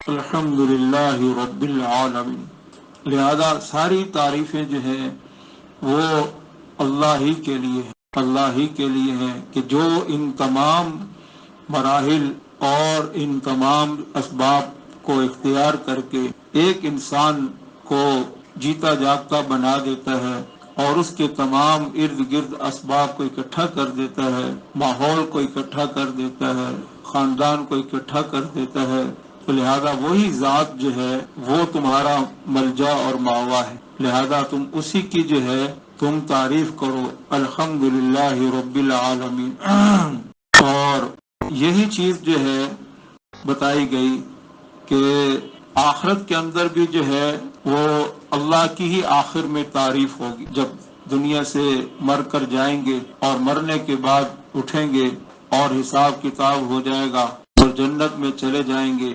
अल्हम्दुलिल्लाहि रब्बिल आलमीन। लिहाजा सारी तारीफें जो है वो अल्लाह ही के लिए है, अल्लाह ही के लिए है कि जो इन तमाम मराहिल और इन तमाम असबाब को इख्तियार करके एक इंसान को जीता जागता बना देता है और उसके तमाम इर्द गिर्द असबाब को इकट्ठा कर देता है, माहौल को इकट्ठा कर देता है, खानदान को इकट्ठा कर देता है। तो लिहाजा वही जात जो है वो तुम्हारा मलजा और मावा है। लिहाजा तुम उसी की जो है तुम तारीफ करो, अल्हम्दुलिल्लाहि रब्बिल आलमीन। और यही चीज जो है बताई गई कि आखिरत के अंदर भी जो है वो अल्लाह की ही आखिर में तारीफ होगी। जब दुनिया से मर कर जाएंगे और मरने के बाद उठेंगे और हिसाब किताब हो जाएगा और जन्नत में चले जाएंगे